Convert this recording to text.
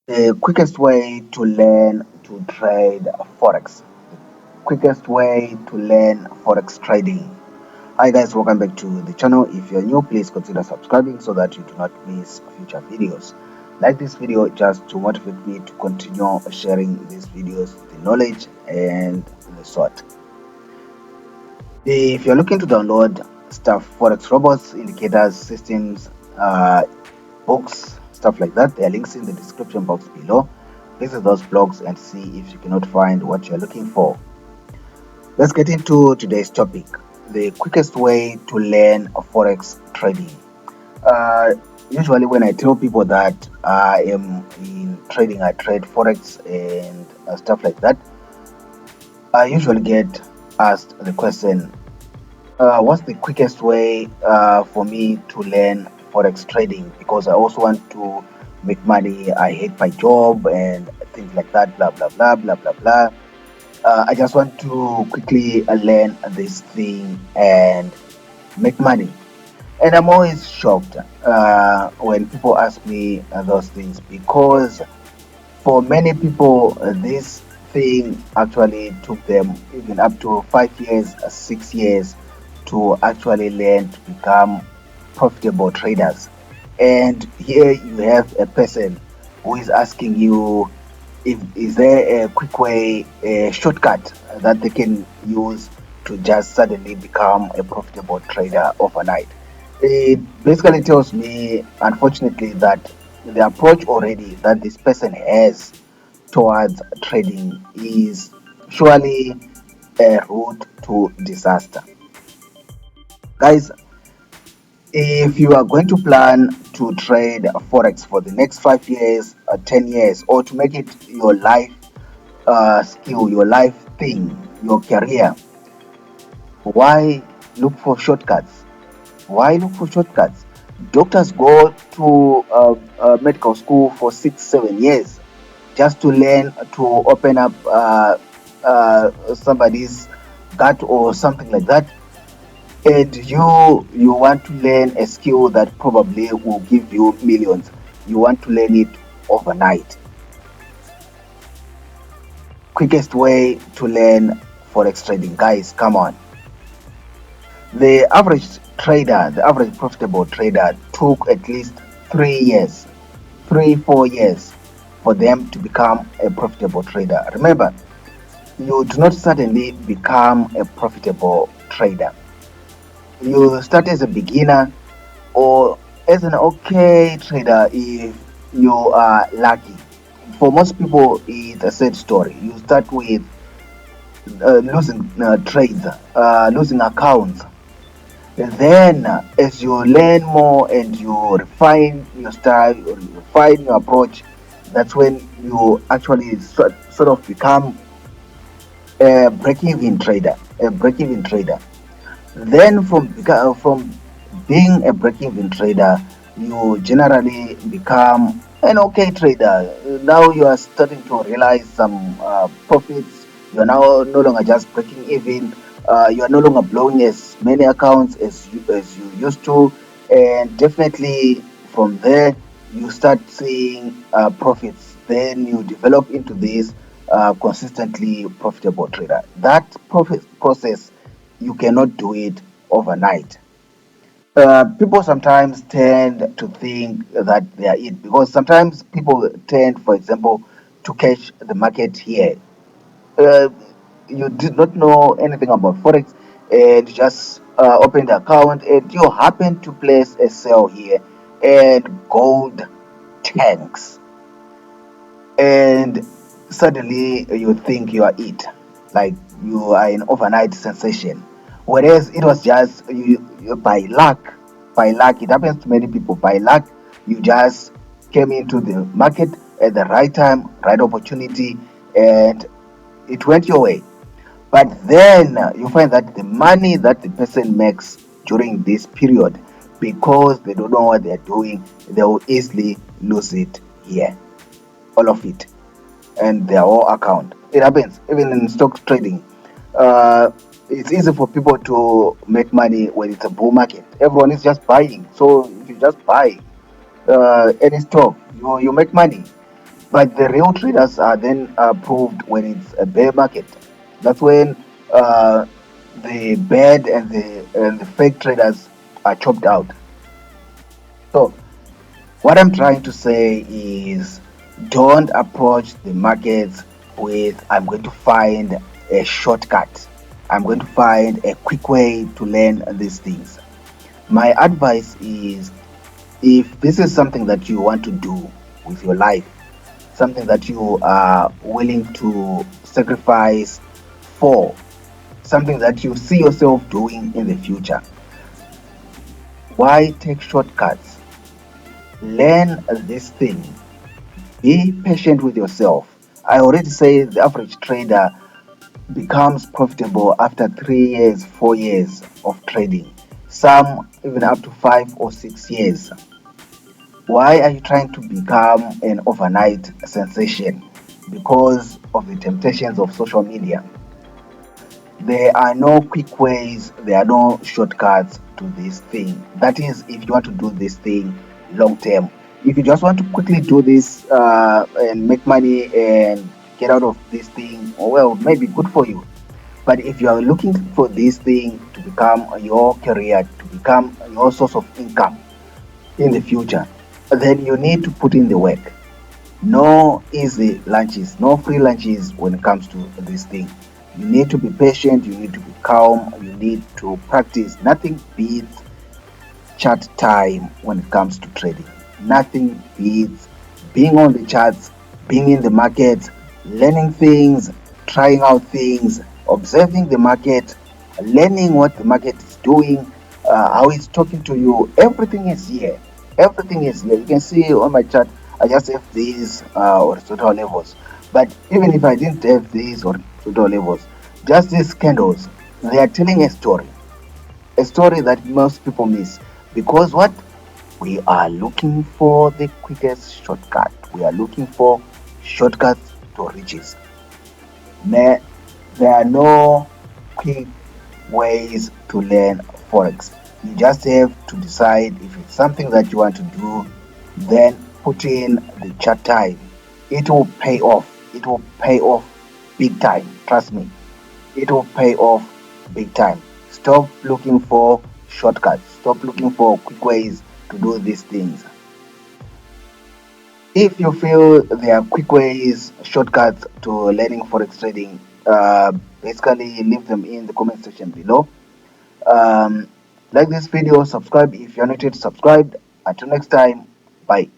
The quickest way to learn to trade Forex. Quickest way to learn Forex trading. Hi guys, welcome back to the channel. If you're new, please consider subscribing so that you do not miss future videos. Like this video just to motivate me to continue sharing these videos, the knowledge and the sort. If you're looking to download stuff, Forex robots, indicators, systems, books, stuff like that, there are links in the description box below. Visit those blogs and see if you cannot find what you're looking for. Let's get into today's topic, the quickest way to learn Forex trading. Uh, Usually when I tell people that I am in trading, I trade Forex and stuff like that, I usually get asked the question, what's the quickest way for me to learn Forex trading? Because I also want to make money. I hate my job and things like that, blah, blah, blah, blah, blah, blah. I just want to quickly learn this thing and make money. And I'm always shocked when people ask me those things because for many people, this thing actually took them even up to 5 years, 6 years to actually learn to become profitable traders. And here you have a person who is asking you if is there a quick way, a shortcut that they can use to just suddenly become a profitable trader overnight. It basically tells me, unfortunately, that the approach already that this person has towards trading is surely a route to disaster. Guys, if you are going to plan to trade Forex for the next 5 years, 10 years, or to make it your life skill, your life thing, your career, why look for shortcuts? Why look for shortcuts? Doctors go to medical school for 6, 7 years just to learn to open up somebody's gut or something like that. And you want to learn a skill that probably will give you millions. You want to learn it overnight. Quickest way to learn Forex trading, guys, come on. The average trader, the average profitable trader took at least 3 years, 3, 4 years for them to become a profitable trader. Remember, you do not suddenly become a profitable trader. You start as a beginner or as an okay trader if you are lucky. For most people, it's a sad story. You start with losing trades, losing accounts. And then, as you learn more and you refine your style, or you refine your approach, that's when you actually sort of become a break-even trader. A break-even trader. Then, from being a break-even trader, you generally become an okay trader. Now you are starting to realize some profits. You are now no longer just breaking even. You are no longer blowing as many accounts as you used to, and definitely from there you start seeing profits. Then you develop into this consistently profitable trader. That profit process, you cannot do it overnight. People sometimes tend to think that they are it because sometimes people tend, for example, to catch the market here. Uh, you did not know anything about Forex and you just opened the account and you happen to place a sell here and gold tanks and suddenly you think you are it, like you are an overnight sensation, whereas it was just you by luck. By luck, it happens to many people. By luck, you just came into the market at the right time, right opportunity, and it went your way. But then you find that the money that the person makes during this period, because they don't know what they're doing, they will easily lose it here, all of it, and their whole account. It happens even in stock trading. It's easy for people to make money when it's a bull market. Everyone is just buying. So if you just buy any stock, you make money. But the real traders are then proved when it's a bear market. That's when uh, the bad and the fake traders are chopped out. So what I'm trying to say is, don't approach the markets with I'm going to find a shortcut. I'm going to find a quick way to learn these things. My advice is, if this is something that you want to do with your life, something that you are willing to sacrifice for, something that you see yourself doing in the future, why take shortcuts? Learn this thing. Be patient with yourself. I already say the average trader becomes profitable after 3 years, 4 years of trading, some even up to 5 or 6 years. Why are you trying to become an overnight sensation? Because of the temptations of social media. There are no quick ways, there are no shortcuts to this thing. That is, if you want to do this thing long term. If you just want to quickly do this and make money and get out of this thing, well, maybe good for you. But if you are looking for this thing to become your career, to become your source of income in the future, then you need to put in the work. No easy lunches, no free lunches when it comes to this thing. You need to be patient, you need to be calm, you need to practice. Nothing beats chart time when it comes to trading. Nothing beats being on the charts, being in the market, learning things, trying out things, observing the market, learning what the market is doing, how it's talking to you. Everything is here. Everything is here. You can see on my chart, I just have these horizontal levels. But even if I didn't have these horizontal levels, just these candles, they are telling a story that most people miss, because what we are looking for, the quickest shortcut, we are looking for shortcuts to riches. There are no quick ways to learn forex. You just have to decide if it's something that you want to do, then put in the chart time. It will pay off. It will pay off big time, trust me. It will pay off big time. Stop looking for shortcuts. Stop looking for quick ways to do these things. If you feel there are quick ways, shortcuts to learning forex trading, basically leave them in the comment section below. Um, like this video, subscribe if you're not yet subscribed. Until next time, bye.